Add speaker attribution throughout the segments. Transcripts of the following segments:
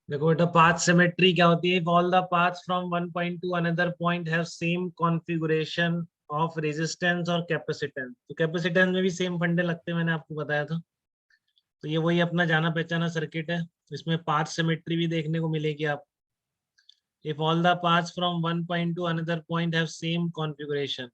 Speaker 1: देखो बेटा, path symmetry क्या होती है? If all the paths from one point to another point have same configuration of resistance और कैपेसिटेंस। तो कैपेसिटेंस में भी सेम फंडे लगते हैं, मैंने आपको बताया था। तो ये वही अपना जाना पहचाना सर्किट है। इसमें पाथ सिमेट्री भी देखने को मिलेगी आप। If all the paths from one point to another point have same configuration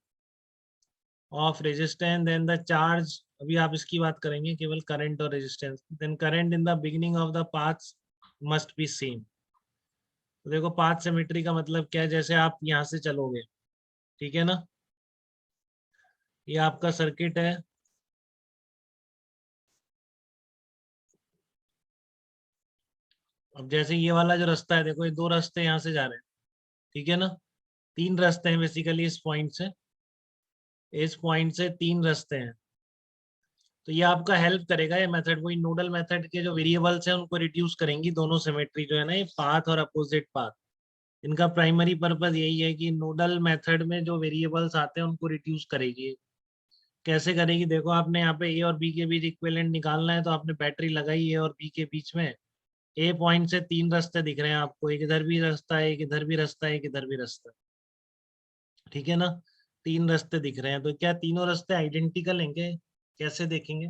Speaker 1: of resistance, then the charge, अभी आप इसकी बात करेंगे केवल करंट और resistance, then current in the beginning of the paths must be same. तो देखो, path symmetry का मतलब क्या है? जैसे आप यहाँ से चलोगे, ठीक है ना, ये आपका सर्किट है। अब जैसे ये वाला जो रास्ता है, देखो ये दो रास्ते यहाँ से जा रहे हैं, ठीक है ना। तीन रास्ते हैं बेसिकली इस पॉइंट से तीन रास्ते हैं। तो ये आपका हेल्प करेगा, ये मेथड, वही नोडल मेथड के जो वेरिएबल्स हैं उनको रिड्यूस करेंगी दोनों सिमेट्री जो है ना, ये पाथ और अपोजिट पाथ। इनका प्राइमरी पर्पस यही है कि नोडल मेथड में जो वेरिएबल्स आते हैं उनको रिड्यूस करेगी। कैसे करेगी? देखो, आपने यहाँ पे ए और बी के बीच इक्विवेलेंट निकालना है, तो आपने बैटरी लगाई ए और बी के बीच में। ए पॉइंट से तीन रास्ते दिख रहे हैं आपको, एक इधर भी रास्ता है, एक इधर भी रास्ता है, एक इधर भी रास्ता है, ठीक है ना। तीन रास्ते दिख रहे हैं, तो क्या तीनों रास्ते आइडेंटिकल हैं क्या? कैसे देखेंगे?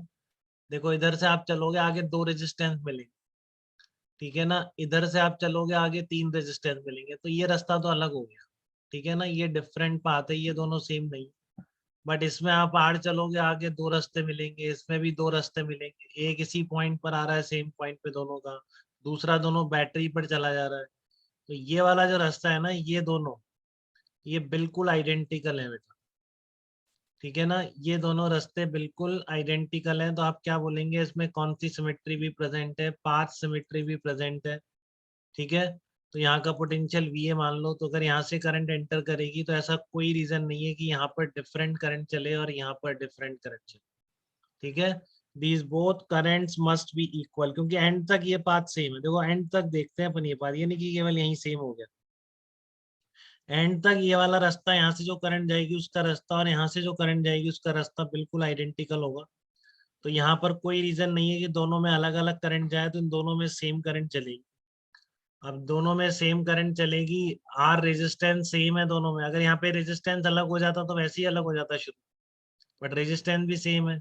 Speaker 1: देखो, इधर से आप चलोगे आगे दो रेजिस्टेंस मिलेंगे, ठीक है ना। इधर से आप चलोगे आगे तीन रेजिस्टेंस मिलेंगे, तो ये रास्ता तो अलग हो गया, ठीक है ना। ये डिफरेंट पाथ है, ये दोनों सेम नहीं। बट इसमें आप आड़ चलोगे आगे दो रास्ते मिलेंगे, इसमें भी दो रास्ते मिलेंगे। एक इसी पॉइंट पर आ रहा है, सेम पॉइंट पे दोनों का। दूसरा दोनों बैटरी पर चला जा रहा है। तो ये वाला जो रास्ता है ना, ये दोनों, ये बिल्कुल आइडेंटिकल है बेटा, ठीक है ना। ये दोनों रास्ते बिल्कुल आइडेंटिकल हैं। तो आप क्या बोलेंगे? इसमें कौन सी सिमेट्री भी प्रेजेंट है? पाथ सिमेट्री भी प्रेजेंट है, ठीक है। तो यहाँ का पोटेंशियल वी ए मान लो। तो अगर यहाँ से करंट एंटर करेगी, तो ऐसा कोई रीजन नहीं है कि यहाँ पर डिफरेंट करंट चले और यहाँ पर डिफरेंट करंट चले, ठीक है। These both currents must be equal, क्योंकि एंड तक ये पाथ सेम है। देखो, एंड तक देखते हैं अपन ये पाथ, ये नहीं कि केवल यहीं सेम हो गया। एंड तक ये वाला रास्ता, यहाँ से जो करंट जाएगी उसका रास्ता और यहाँ से जो करंट जाएगी उसका रास्ता बिल्कुल आइडेंटिकल होगा। तो यहाँ पर कोई रीजन नहीं है कि दोनों में अलग अलग करंट जाए, तो इन दोनों में सेम करंट चलेगी। अब दोनों में सेम करंट चलेगी, आर रेजिस्टेंस सेम है दोनों में। अगर यहाँ पे रेजिस्टेंस अलग हो जाता तो वैसे ही अलग हो जाता शुरू, बट रेजिस्टेंस भी सेम है।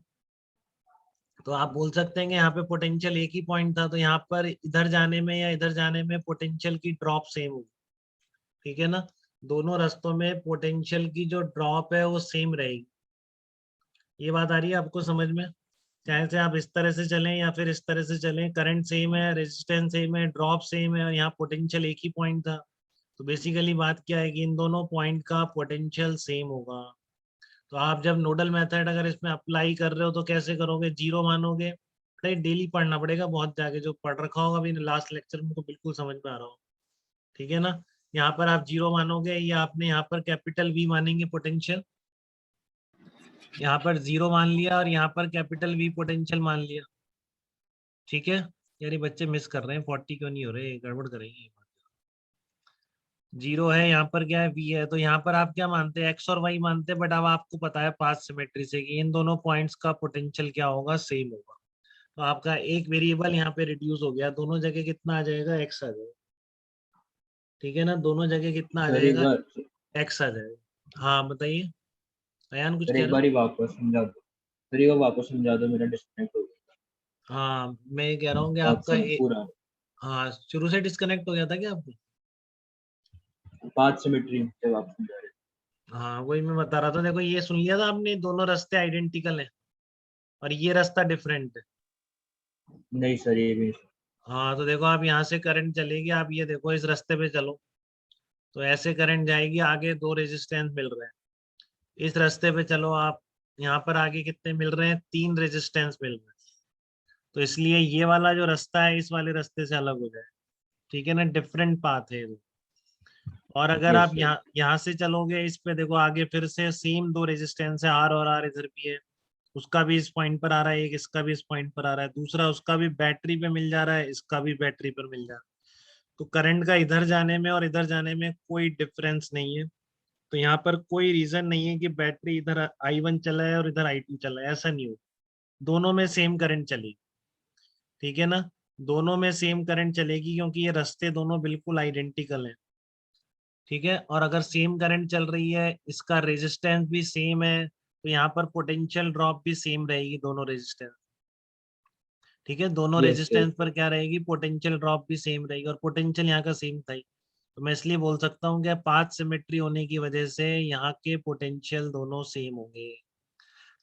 Speaker 1: तो आप बोल सकते हैं कि यहाँ पे पोटेंशियल एक ही पॉइंट था, तो यहाँ पर इधर जाने में या इधर जाने में पोटेंशियल की ड्रॉप सेम होगी, ठीक है ना। दोनों रास्तों में पोटेंशियल की जो ड्रॉप है वो सेम रहेगी। ये बात आ रही है आपको समझ में? चाहे से आप इस तरह से चलें या फिर इस तरह से चलें, करंट सेम है, रेजिस्टेंस सेम है, ड्रॉप सेम है, और यहाँ पोटेंशियल एक ही पॉइंट था। तो बेसिकली बात क्या है कि इन दोनों पॉइंट का पोटेंशियल सेम होगा। तो आप जब नोडल मेथड अगर इसमें अप्लाई कर रहे हो तो कैसे करोगे? जीरो मानोगे। डेली पढ़ना पड़ेगा बहुत, जाके जो पढ़ रखा होगा अभी लास्ट लेक्चर में तो बिल्कुल समझ में आ रहा हो, ठीक है ना। यहाँ पर आप जीरो मानोगे, या आपने यहाँ पर कैपिटल वी मानेंगे पोटेंशियल, यहाँ पर जीरो मान लिया और यहाँ पर कैपिटल वी पोटेंशियल मान लिया, ठीक है। यार ये बच्चे मिस कर रहे हैं, 40 क्यों नहीं हो रहे? गड़बड़ करेंगे। जीरो है, यहाँ पर क्या है? वी है। तो यहाँ पर आप क्या मानते हैं? एक्स और वाई मानते हैं, बट अब आपको पता है पाथ सिमेट्री से कि इन दोनों पॉइंट्स का पोटेंशियल क्या होगा? सेम होगा। तो आपका एक वेरिएबल यहाँ पे रिड्यूस हो गया, दोनों जगह कितना आ जाएगा? एक्स आ जाएगा, ठीक है ना। दोनों जगह कितना आ
Speaker 2: सर एक
Speaker 1: जाएगा?
Speaker 2: बार
Speaker 1: एक्स आ जाएगा। हाँ बताइए, अयान कुछ
Speaker 2: सर
Speaker 1: कह
Speaker 2: एक
Speaker 1: रहे हो?
Speaker 2: बार ही वापस समझा दो। सर एक बार वापस समझा दो, मेरा डिस्कनेक्ट हो गया
Speaker 1: हाँ, मैं ये कह रहा हूँ कि
Speaker 2: बात
Speaker 1: आपका
Speaker 2: सब पूरा।
Speaker 1: हाँ, शुरू से डिस्कनेक्ट हो गया था क्या आपको?
Speaker 2: पाथ सिमेट्री जब आप समझा रहे
Speaker 1: हाँ, वही मैं बता रहा था। देखो, ये सुन लिया था आपने, दोनों रास्ते आइडेंटिकल हैं और ये रास्ता डिफरेंट है।
Speaker 2: थे। नहीं सर, ये भी नहीं।
Speaker 1: हाँ, तो देखो, आप यहाँ से करंट चलेगी, आप ये देखो इस रास्ते पे चलो, तो ऐसे करंट जाएगी, आगे दो रेजिस्टेंस मिल रहे हैं। इस रास्ते पे चलो आप, यहाँ पर आगे कितने मिल रहे हैं? तीन रेजिस्टेंस मिल रहे हैं। तो इसलिए ये वाला जो रास्ता है इस वाले रास्ते से अलग हो जाए, ठीक है ना। डिफरेंट पाथ है ये। और अगर आप
Speaker 2: यस सर।
Speaker 1: यहाँ यहाँ से चलोगे इस पे, देखो आगे फिर से सेम दो रेजिस्टेंस है, आर और आर इधर भी है। उसका भी इस पॉइंट पर आ रहा है, एक इसका भी इस पॉइंट पर आ रहा है, दूसरा उसका भी बैटरी पे मिल जा रहा है, इसका भी बैटरी पर मिल जा रहा है। तो करंट का इधर जाने में और इधर जाने में कोई डिफरेंस नहीं है। तो यहाँ पर कोई रीजन नहीं है कि बैटरी इधर I1 चला है और इधर I2 चला है, ऐसा नहीं हो। दोनों में सेम करंट चलेगी, ठीक है ना। दोनों में सेम करंट चलेगी क्योंकि ये रास्ते दोनों बिल्कुल आइडेंटिकल हैं, ठीक है। और अगर सेम करंट चल रही है, इसका रेजिस्टेंस भी सेम है, तो यहाँ पर पोटेंशियल ड्रॉप भी सेम रहेगी दोनों रेजिस्टेंस, ठीक है। दोनों
Speaker 2: यस यस।
Speaker 1: रेजिस्टेंस पर क्या रहेगी, पोटेंशियल ड्रॉप भी सेम रहेगी, और पोटेंशियल यहाँ का सेम था ही। तो मैं इसलिए बोल सकता हूँ कि पाथ सिमेट्री होने की वजह से यहाँ के पोटेंशियल दोनों सेम होंगे।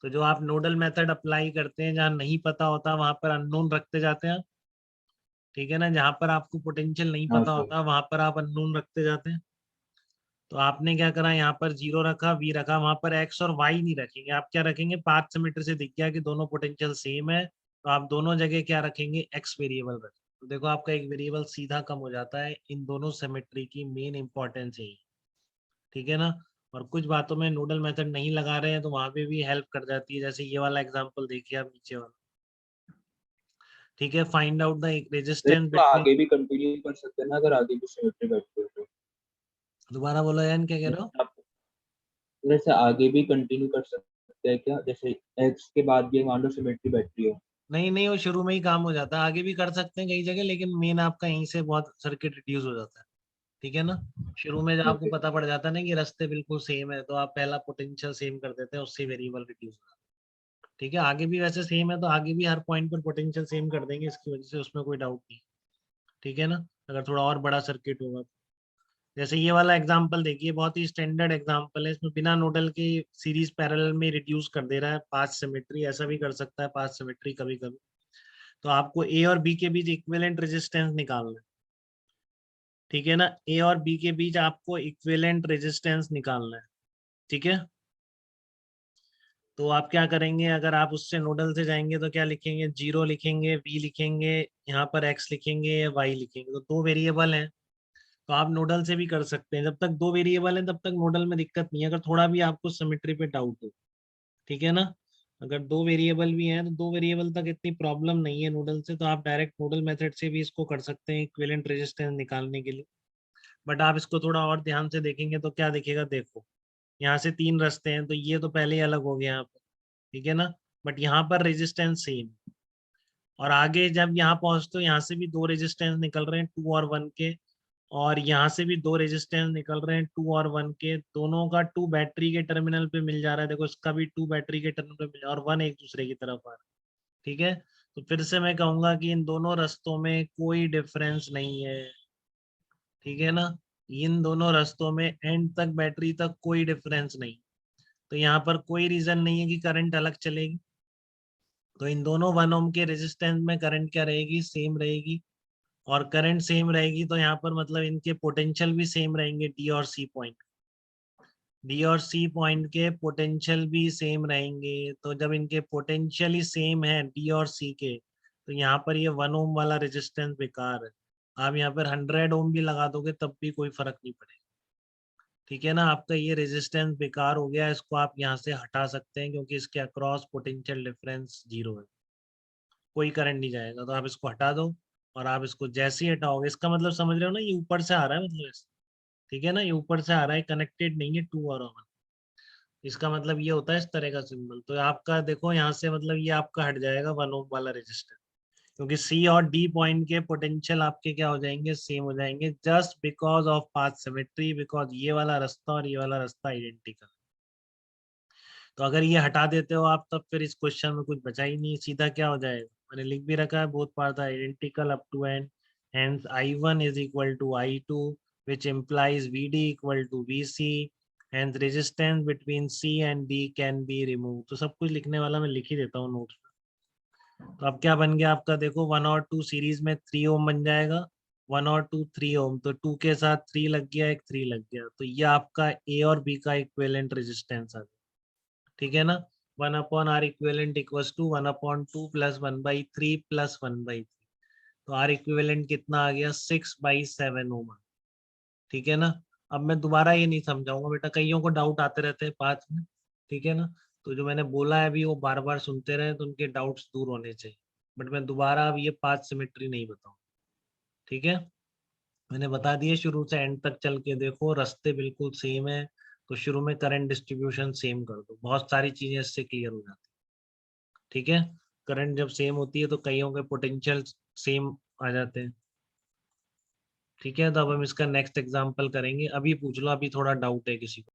Speaker 1: तो जो आप नोडल मेथड अप्लाई करते हैं, जहाँ नहीं पता होता वहां पर अननोन रखते जाते हैं, ठीक है ना। जहाँ पर आपको पोटेंशियल नहीं
Speaker 2: हाँ
Speaker 1: पता
Speaker 2: सर।
Speaker 1: होता वहां पर आप अननोन रखते जाते हैं। तो आपने क्या करा, यहाँ पर 0 रखा, वी रखा, वहां पर एक्स और वाई नहीं रखेंगे। आप क्या रखेंगे, पाथ सिमेट्री से दिख गया कि दोनों पोटेंशियल सेम है, तो आप दोनों जगह क्या रखेंगे, एक्स वेरिएबल रखेंगे। तो देखो आपका एक वेरिएबल सीधा कम हो जाता है। इन दोनों सिमेट्री की मेन इंपॉर्टेंस यही, ठीक है ना। और कुछ बातों में नोडल मेथड नहीं लगा रहे हैं तो वहां पे भी हेल्प कर जाती है, जैसे ये वाला एग्जांपल देखिए आप, नीचे वाला, ठीक है। Find out the
Speaker 2: sir
Speaker 1: resistance
Speaker 2: इसको
Speaker 1: बिटवीन,
Speaker 2: आगे भी कंटिन्यू कर सकते हैं ना, अगर आगे भी सिमेट्री बैठती है तो।
Speaker 1: दोबारा बोलो यार, क्या कह रहे हो।
Speaker 2: जैसे आप जैसे आगे भी कंटिन्यू कर सकते हैं क्या, जैसे एक्स के बाद भी मान लो सिमेट्री बैटरी हो।
Speaker 1: नहीं नहीं, वो शुरू में ही काम हो जाता है, आगे भी कर सकते हैं कई जगह, लेकिन मेन आपका यहीं से बहुत सर्किट रिड्यूस हो जाता है, ठीक है ना। शुरू में जब आपको
Speaker 2: ओके।
Speaker 1: पता पड़ जाता है ना कि रास्ते बिल्कुल सेम है, तो आप पहला पोटेंशियल सेम कर देते हैं, उससे वेरिएबल रिड्यूस हो जाता है, ठीक है। आगे भी वैसे सेम है तो आगे भी हर पॉइंट पर पोटेंशियल सेम कर देंगे, इसकी वजह से उसमें कोई डाउट नहीं, ठीक है ना। अगर थोड़ा और बड़ा सर्किट होगा तो। जैसे ये वाला एग्जांपल देखिए, बहुत ही स्टैंडर्ड एग्जांपल है, इसमें बिना नोडल के सीरीज पैरेलल में रिड्यूस कर दे रहा है पाथ सिमेट्री। ऐसा भी कर सकता है पाथ सिमेट्री कभी कभी। तो आपको ए और बी के बीच इक्विवेलेंट रेजिस्टेंस निकालना है, ठीक है ना। ए और बी के बीच आपको इक्विवेलेंट रेजिस्टेंस निकालना है, ठीक है। तो आप क्या करेंगे, अगर आप उससे नोडल से जाएंगे तो क्या लिखेंगे, 0 लिखेंगे, वी लिखेंगे, यहाँ पर एक्स लिखेंगे या वाई लिखेंगे। तो दो वेरिएबल हैं, तो आप नोडल से भी कर सकते हैं। जब तक दो वेरिएबल हैं तब तक नोडल में दिक्कत नहीं है, अगर थोड़ा भी आपको सिमेट्री पे डाउट हो, ठीक है ना। अगर दो वेरिएबल भी हैं तो दो वेरिएबल तक इतनी प्रॉब्लम नहीं है नोडल से, तो आप डायरेक्ट नोडल मेथड से भी इसको कर सकते हैं इक्विवेलेंट रेजिस्टेंस निकालने के लिए। बट आप इसको थोड़ा और ध्यान से देखेंगे तो क्या दिखेगा, देखो यहाँ से तीन रास्ते हैं, तो ये तो पहले ही अलग हो गया यहाँ पर, ठीक है ना। बट यहाँ पर रेजिस्टेंस सेम, और आगे जब यहाँ पहुंचते हो यहाँ से भी दो रेजिस्टेंस निकल रहे हैं, 2 और 1 के, और यहाँ से भी दो रेजिस्टेंस निकल रहे हैं 2 और 1 के। दोनों का 2 बैटरी के टर्मिनल पे मिल जा रहा है, देखो इसका भी 2 बैटरी के टर्मिनल पे मिल, और 1 एक दूसरे की तरफ आ रहा है, ठीक है। तो फिर से मैं कहूंगा कि इन दोनों रास्तों में कोई डिफरेंस नहीं है, ठीक है ना। इन दोनों रास्तों में एंड तक बैटरी तक कोई डिफरेंस नहीं, तो यहाँ पर कोई रीजन नहीं है कि करंट अलग चलेगी। तो इन दोनों 1 ओम के रेजिस्टेंस में करंट क्या रहेगी, सेम रहेगी। और करंट सेम रहेगी तो यहाँ पर मतलब इनके पोटेंशियल भी सेम रहेंगे, डी और सी पॉइंट, डी और सी पॉइंट के पोटेंशियल भी सेम रहेंगे। तो जब इनके पोटेंशियल ही सेम है डी और सी के, तो यहाँ पर ये 1 ओम वाला रेजिस्टेंस बेकार है। आप यहाँ पर 100 ओम भी लगा दोगे तब भी कोई फर्क नहीं पड़ेगा, ठीक है ना। आपका ये रेजिस्टेंस बेकार हो गया, इसको आप यहाँ से हटा सकते हैं क्योंकि इसके अक्रॉस पोटेंशियल डिफरेंस 0 है, कोई करंट नहीं जाएगा। तो आप इसको हटा दो, और आप इसको जैसे ही हटाओगे, इसका मतलब समझ रहे हो ना, ये ऊपर से आ रहा है मतलब ऐसे, ठीक है ना, ये ऊपर से आ रहा है, कनेक्टेड नहीं है 2 और 1। इसका मतलब ये होता है इस तरह का सिंबल। तो आपका देखो यहाँ से मतलब ये आपका हट जाएगा 1 ओम वाला रेजिस्टर, क्योंकि सी और डी पॉइंट के पोटेंशियल आपके क्या हो जाएंगे, सेम हो जाएंगे, just because of path symmetry, because ये वाला रास्ता और ये वाला रास्ता आइडेंटिकल। तो अगर ये हटा देते हो आप, तब फिर इस क्वेश्चन में कुछ बचा ही नहीं, सीधा क्या हो जाएगा, मैंने लिख भी रखा है, both part identical up to end, hence I1 is equal to I2, which implies VD equal to VC, hence resistance between C and D can be removed। तो सब कुछ लिखने वाला मैं लिख ही देता हूँ नोट्स में। तो अब क्या बन गया आपका, देखो 1 और 2 सीरीज में 3 ओम बन जाएगा, 1 और 2 3 ओम, तो 2 के साथ 3 लग गया, एक 3 लग गया, तो ये आपका ए और बी का इक्विवेलेंट रेजिस्टेंस आ गया, ठीक है ना। 1/R equals to 1/2 plus 1/3 plus 1/3, तो आर इक्विवेलेंट कितना आ गया, 6/7 ओम, ठीक है ना। अब मैं दोबारा ये नहीं समझाऊंगा बेटा, कईयों को डाउट आते रहते हैं पाथ में, ठीक है ना। तो जो मैंने बोला है अभी वो बार बार सुनते रहे तो उनके डाउट्स दूर होने चाहिए। बट मैं दोबारा अब ये पाथ सिमेट्री नहीं बताऊँ, ठीक है। मैंने बता दिया, शुरू से एंड तक चल के देखो, रास्ते बिल्कुल सेम है, तो शुरू में करंट डिस्ट्रीब्यूशन सेम कर दो, बहुत सारी चीजें इससे क्लियर हो जाती है, ठीक है। करंट जब सेम होती है तो कईयों के पोटेंशियल सेम आ जाते हैं। ठीक है, तो अब हम इसका नेक्स्ट एग्जांपल करेंगे। अभी पूछ लो, अभी थोड़ा डाउट है किसी को।